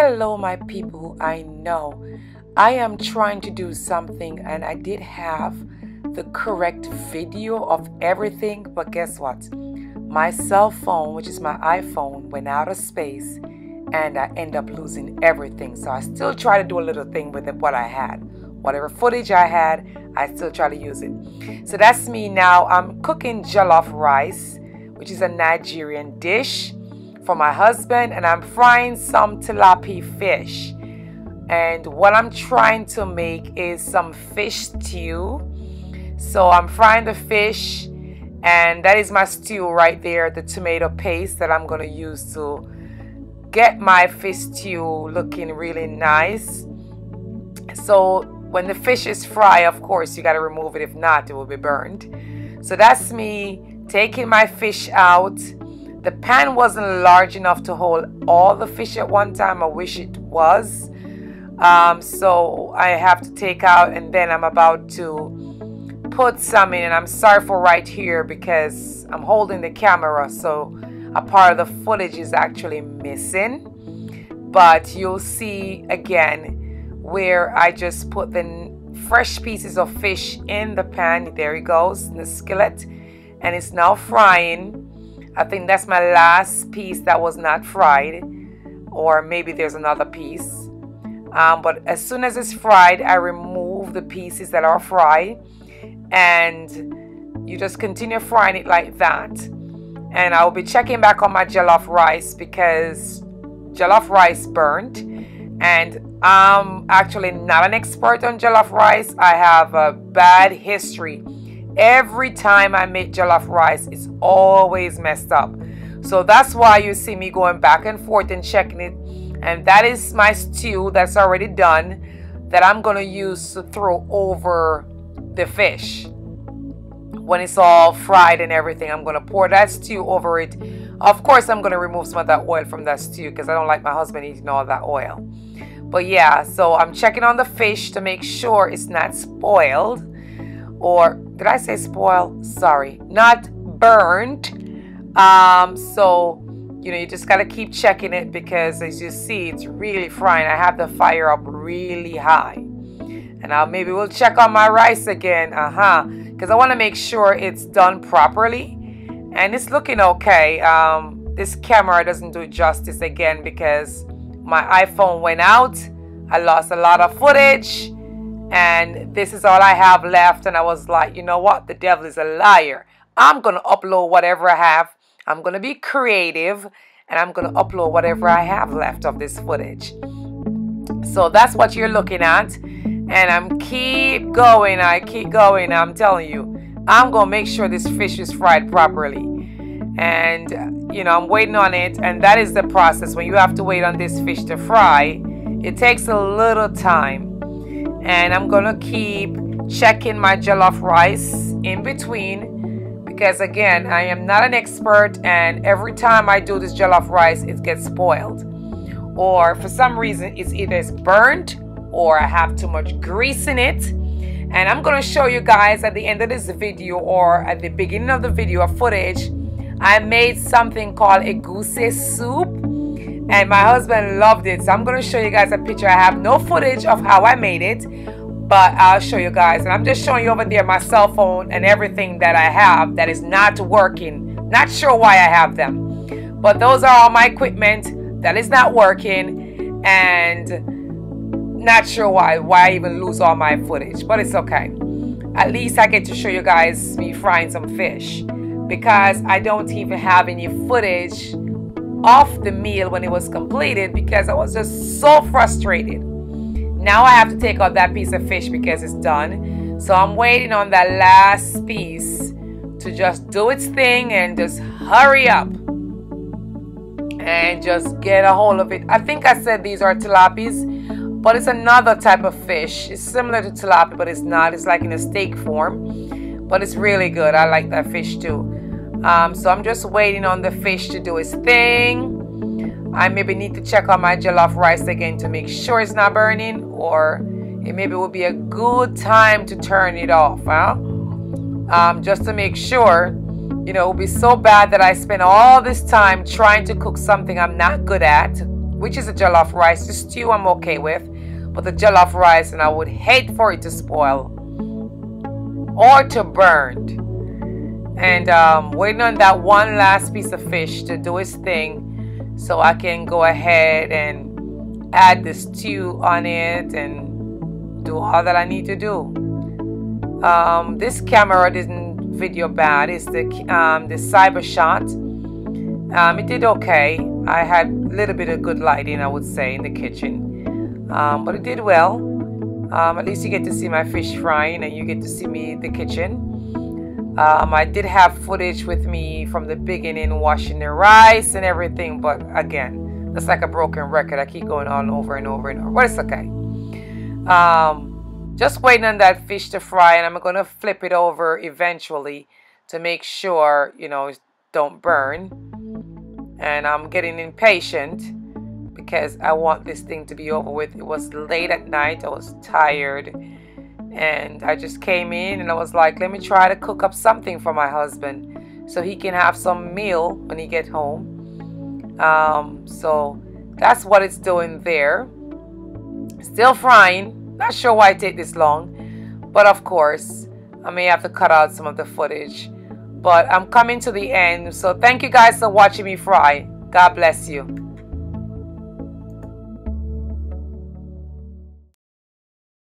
Hello, my people. I know I am trying to do something and I did have the correct video of everything, but guess what? My cell phone, which is my iPhone, went out of space and I end up losing everything. So I still try to do a little thing with it, what I had. Whatever footage I had, I still try to use it. So that's me now. I'm cooking jollof rice, which is a Nigerian dish for my husband, and I'm frying some tilapia fish. And what I'm trying to make is some fish stew. So I'm frying the fish, and that is my stew right there, the tomato paste that I'm going to use to get my fish stew looking really nice. So when the fish is fried, of course, you got to remove it. If not, it will be burned. So that's me taking my fish out. The pan wasn't large enough to hold all the fish at one time. I wish it was. So I have to take out, and then I'm about to put some in. And I'm sorry for right here because I'm holding the camera, so a part of the footage is actually missing. But you'll see again where I just put the fresh pieces of fish in the pan. There it goes in the skillet, and it's now frying. I think that's my last piece that was not fried, or maybe there's another piece. But as soon as it's fried, I remove the pieces that are fried, and you just continue frying it like that. And I'll be checking back on my jollof rice because jollof rice burnt, and I'm actually not an expert on jollof rice. I have a bad history. Every time I make jollof rice, it's always messed up. So that's why you see me going back and forth and checking it. And that is my stew that's already done that I'm going to use to throw over the fish. When it's all fried and everything, I'm going to pour that stew over it. Of course, I'm going to remove some of that oil from that stew because I don't like my husband eating all that oil. But yeah, so I'm checking on the fish to make sure it's not spoiled. Or did I say spoil? Sorry, not burnt. So you just gotta keep checking it because as you see, it's really frying. I have the fire up really high, and maybe we'll check on my rice again. Because I want to make sure it's done properly, and it's looking okay. This camera doesn't do it justice again because my iPhone went out. I lost a lot of footage. And this is all I have left. And I was like, you know what? The devil is a liar. I'm going to upload whatever I have. I'm going to be creative. And I'm going to upload whatever I have left of this footage. So that's what you're looking at. And I'm keep going. I keep going. I'm telling you. I'm going to make sure this fish is fried properly. And, I'm waiting on it. And that is the process. When you have to wait on this fish to fry, it takes a little time. And I'm gonna keep checking my jollof rice in between because again, I am not an expert, and every time I do this jollof rice, it gets spoiled, or for some reason it's either burnt or I have too much grease in it. And I'm gonna show you guys at the end of this video or at the beginning of the video of footage. I made something called Egusi soup, and my husband loved it. So I'm going to show you guys a picture. I have no footage of how I made it, but I'll show you guys. And I'm just showing you over there my cell phone and everything that I have that is not working. Not sure why I have them. But those are all my equipment that is not working. And not sure why I even lose all my footage. But it's okay. At least I get to show you guys me frying some fish. Because I don't even have any footage off the meal when it was completed because I was just so frustrated. Now I have to take out that piece of fish because it's done. So I'm waiting on that last piece to just do its thing and just hurry up and just get a hold of it. I think I said these are tilapias, but it's another type of fish. It's similar to tilapia, but it's not. It's like in a steak form, but it's really good. I like that fish too. So I'm just waiting on the fish to do its thing. I maybe need to check on my jollof rice again to make sure it's not burning, or it maybe will be a good time to turn it off, just to make sure. It will be so bad that I spend all this time trying to cook something I'm not good at, which is a jollof rice. The stew I'm okay with, but the jollof rice, and I would hate for it to spoil or to burn. And waiting on that one last piece of fish to do its thing, so I can go ahead and add the stew on it and do all that I need to do. This camera didn't video bad. It's the cyber shot. It did okay. I had a little bit of good lighting, I would say, in the kitchen, but it did well. At least you get to see my fish frying, and you get to see me in the kitchen. I did have footage with me from the beginning, washing the rice and everything, but again, that's like a broken record. I keep going on over and over and over, but it's okay. Just waiting on that fish to fry, and I'm going to flip it over eventually to make sure, you know, it don't burn. And I'm getting impatient because I want this thing to be over with. It was late at night. I was tired. And I just came in and I was like, let me try to cook up something for my husband so he can have some meal when he gets home. So that's what it's doing there. Still frying. Not sure why it takes this long. But of course, I may have to cut out some of the footage. But I'm coming to the end. So thank you guys for watching me fry. God bless you.